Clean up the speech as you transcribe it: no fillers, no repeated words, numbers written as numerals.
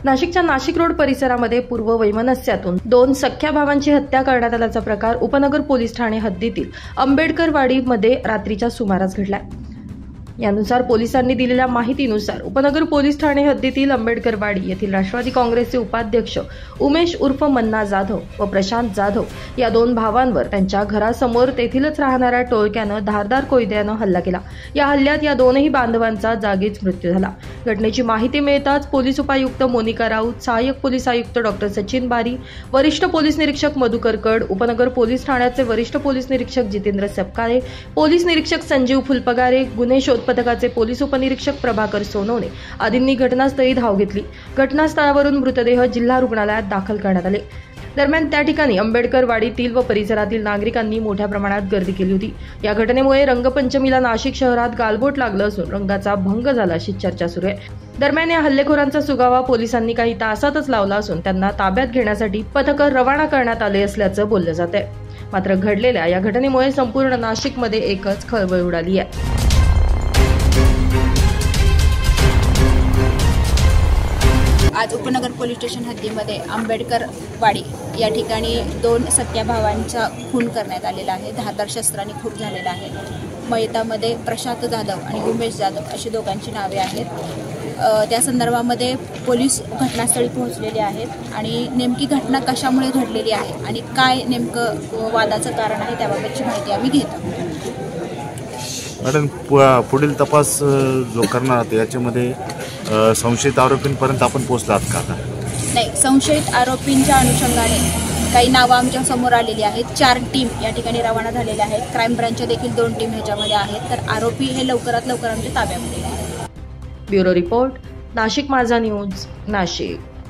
नाशिकच्या नाशिक रोड परिसरामध्ये पूर्व वैमनस्यातून 2 सख्या भावांची हत्या करण्यात आल्याचा प्रकार उपनगर पोलीस ठाणे हद्दीतील आंबेडकरवाडीमध्ये रात्रीच्या सुमारास घडला। यानुसार पोलिसांनी दिलेल्या माहितीनुसार उपनगर पोलीस ठाणे हद्दीतील आंबेडकरवाडी येथील राष्ट्रवादी काँग्रेसचे उपाध्यक्ष उमेश उर्फ मन्ना जाधव व प्रशांत जाधव या 2 भावांवर त्यांच्या घरासमोर तेथीलच राहणाऱ्या टोळक्यानं धारदार कोयत्यानं हल्ला केला। या हल्ल्यात या दोनही बांधवांचा जागीच मृत्यू झाला। घटनेची माहिती मिळताच पोलीस उपायुक्त मोनिका राऊत, सहाय्यक पोलीस आयुक्त डॉक्टर सचिन बारी, वरिष्ठ पोलीस निरीक्षक मधुकर कड, उपनगर पोलीस ठाण्याचे वरिष्ठ पोलीस निरीक्षक जितेंद्र सपकाळे, पोलीस निरीक्षक संजीव फुलपगारे, गुन्हे शोध पथकाचे पोलीस उपनिरीक्षक प्रभाकर सोनवणे आदींनी घटनास्थळी धाव घेतली। घटनास्थळावरून मृतदेह जिल्हा रुग्णालयात दाखल करण्यात आले। दरम्यान त्या ठिकाणी आंबेडकरवाडीतील व परिसरातील नागरिकांनी मोठ्या प्रमाणात गर्दी केली होती। या घटनेमुळे रंगपंचमीला नाशिक शहरात गालबोट लागलं असून रंगाचा भंग झाला अशी चर्चा सुरू आहे। दरम्यान या हल्लेखोरांचा सुगावा पोलिसांनी काही तासातच लावला असून त्यांना ताब्यात घेण्यासाठी पथकर रवाना करण्यात आले असल्याचं बोललं जात आहे। मात्र घडलेल्या या घटनेमुळे संपूर्ण नाशिकमध्ये एकच खळबळ उडाली आहे। आज उपनगर पोलीस स्टेशन हद्दीमध्ये आंबेडकरवाडी या ठिकाणी 2 सख्या भावांचा खून करण्यात आलेला आहे। धारदार शस्त्राने खून झालेला आहे। मयतामध्ये प्रशांत जाधव आणि उमेश जाधव अशी दोघांची नावे आहेत। त्या संदर्भामध्ये पोलीस घटनास्थळी पोहोचलेले आहेत आणि नेमकी घटना कशामुळे घडलेली आहे आणि काय नेमकं वादाचं कारण आहे त्याबाबतची माहिती आम्ही घेतो। मॅडम, पुढील तपास जो करणार आहात याच्यामध्ये संशयित आरोपींपर्यंत आपण पोहोचलात का? नाही, संशयित आरोपींच्या अनुषंगाने काही नावं आमच्या समोर आलेली आहेत। 4 टीम या ठिकाणी रवाना झालेल्या आहेत। क्राईम ब्रांचच्या देखील 2 टीम ह्याच्यामध्ये आहेत। तर आरोपी हे लवकरात लवकर आमच्या ताब्यामध्ये आहेत। ब्युरो रिपोर्ट, नाशिक माझा न्यूज, नाशिक।